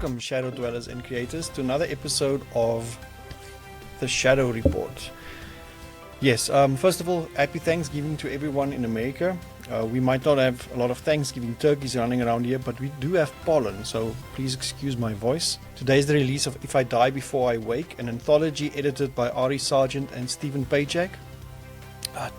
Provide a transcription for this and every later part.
Welcome, Shadow Dwellers and Creators, to another episode of the Shadow Report. Yes, first of all, happy Thanksgiving to everyone in America. We might not have a lot of Thanksgiving turkeys running around here, but we do have pollen, so please excuse my voice. Today is the release of If I Die Before I Wake, an anthology edited by Ari Sargent and Stephen Pajak.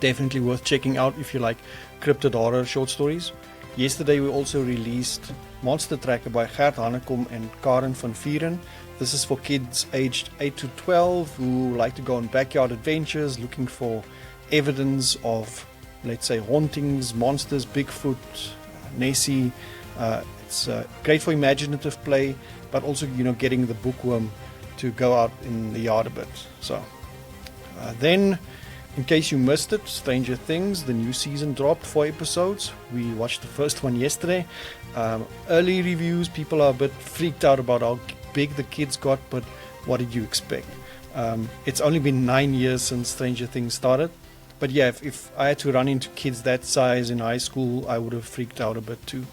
Definitely worth checking out if you like cryptid horror short stories. Yesterday we also released Monster Tracker by Gert Hanekom and Karen van Vieren. This is for kids aged 8 to 12 who like to go on backyard adventures looking for evidence of, let's say, hauntings, monsters, Bigfoot, Nessie. It's great for imaginative play, but also, getting the bookworm to go out in the yard a bit. So then, in case you missed it, Stranger Things, the new season dropped 4 episodes. We watched the first one yesterday. Early reviews, people are a bit freaked out about how big the kids got, but what did you expect? It's only been 9 years since Stranger Things started. But yeah, if I had to run into kids that size in high school, I would have freaked out a bit too.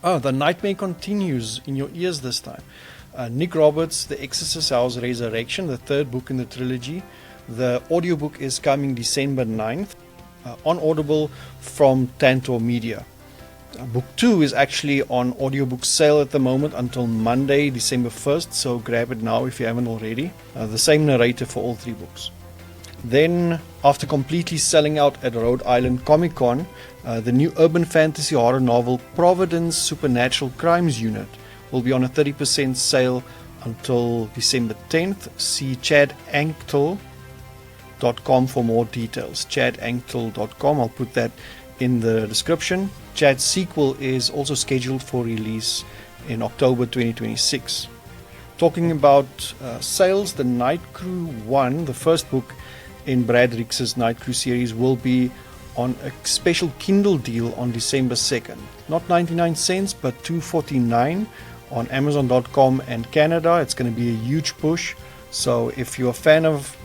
The nightmare continues in your ears this time. Nick Roberts' The Exorcist House Resurrection, the third book in the trilogy. The audiobook is coming December 9th on Audible from Tantor Media. Book 2 is actually on audiobook sale at the moment until Monday, December 1st, so grab it now if you haven't already. The same narrator for all 3 books. Then, after completely selling out at Rhode Island Comic Con, the new urban fantasy horror novel Providence Supernatural Crimes Unit will be on a 30% sale until December 10th. See chadankel.com for more details. chadankel.com, I'll put that in the description. Chad's sequel is also scheduled for release in October 2026. Talking about sales, the Night Crew 1, the first book in Brad Rix's Night Crew series, will be on a special Kindle deal on December 2nd. Not 99 cents, but $2.49 on Amazon.com and Canada. It's going to be a huge push. So if you're a fan of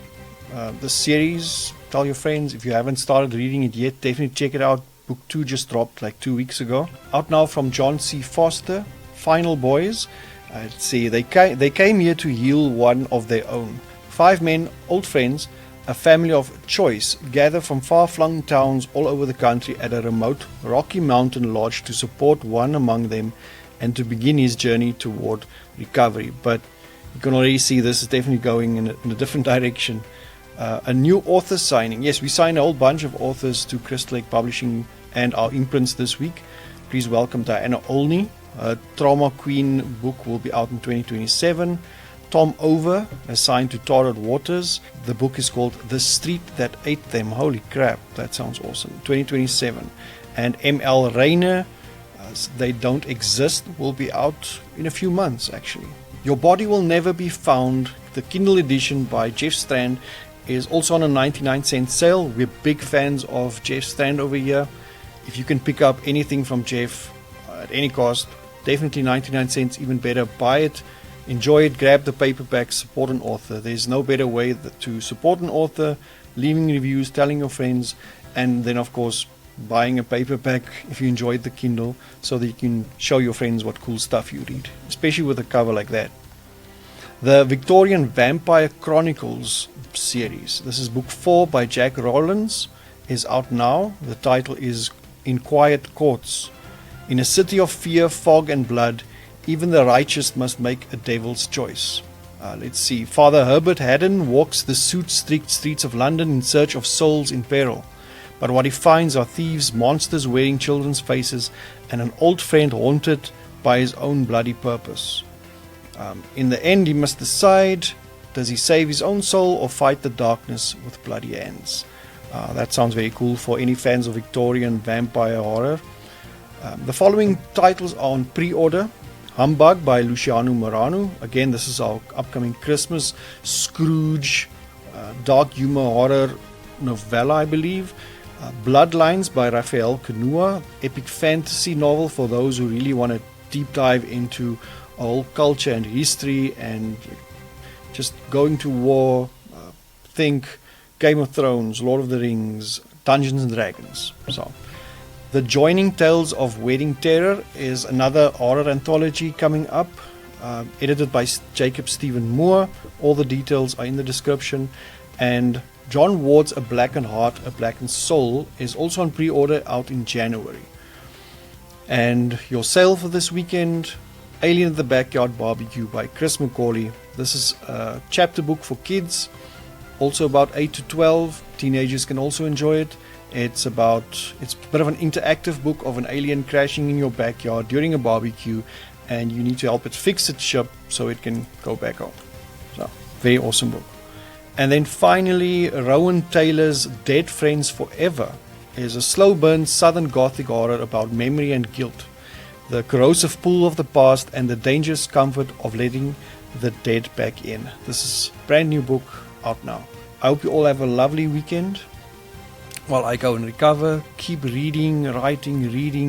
the series, tell your friends. If you haven't started reading it yet, definitely check it out. Book 2 just dropped like 2 weeks ago. Out now from John C. Foster, Final Boys. Let's see, they came here to heal one of their own. 5 men, old friends, a family of choice, gather from far-flung towns all over the country at a remote Rocky Mountain lodge to support one among them and to begin his journey toward recovery. But you can already see this is definitely going in a different direction. A new author signing. Yes, we signed a whole bunch of authors to Crystal Lake Publishing and our imprints this week. Please welcome Diana Olney. Her Trauma Queen book will be out in 2027. Tom Overa has signed to Torrid Waters. The book is called The Street That Ate Them. Holy crap, that sounds awesome. 2027. And M.L. Reiner, They Don't Exist, will be out in a few months actually. Your Body Will Never Be Found, the Kindle edition by Jeff Strand, is also on a 99-cent sale. We're big fans of Jeff Strand over here. If you can pick up anything from Jeff at any cost, definitely 99 cents, even better. Buy it, enjoy it, grab the paperback, support an author. There's no better way to support an author, leaving reviews, telling your friends, and then of course buying a paperback if you enjoyed the Kindle, so that you can show your friends what cool stuff you read, especially with a cover like that. The Victorian Vampire Chronicles series. This is book 4 by Jack Rowlands, is out now. The title is In Quiet Courts. In a city of fear, fog and blood, even the righteous must make a devil's choice. Let's see. Father Herbert Haddon walks the soot-streaked streets of London in search of souls in peril. But what he finds are thieves, monsters wearing children's faces, and an old friend haunted by his own bloody purpose. In the end, he must decide, does he save his own soul or fight the darkness with bloody hands? That sounds very cool for any fans of Victorian vampire horror. The following titles are on pre-order. Humbug by Luciano Morano. Again, this is our upcoming Christmas Scrooge dark humor horror novella, I believe. Bloodlines by Rafael Canua. Epic fantasy novel for those who really want to deep dive into a whole culture and history and just going to war. Think Game of Thrones, Lord of the Rings, Dungeons and Dragons. So The Joining Tales of Wedding Terror is another horror anthology coming up, edited by Jacob Stephen Moore. All the details are in the description. And John Ward's A Blackened Heart, A Blackened Soul is also on pre-order, out in January. And your sale for this weekend, Alien at the Backyard Barbecue by Chris McCauley. This is a chapter book for kids, also about 8 to 12. Teenagers can also enjoy it. It's a bit of an interactive book of an alien crashing in your backyard during a barbecue, and you need to help it fix its ship so it can go back home. So, very awesome book. And then finally, Rowan Taylor's Dead Friends Forever is a slow burn southern gothic horror about memory and guilt, the corrosive pull of the past, and the dangerous comfort of letting the dead back in. This is a brand new book out now. I hope you all have a lovely weekend. While I go and recover, keep reading, writing,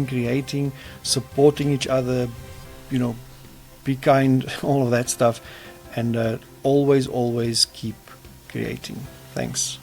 creating, supporting each other, be kind, all of that stuff, and always keep creating. Thanks.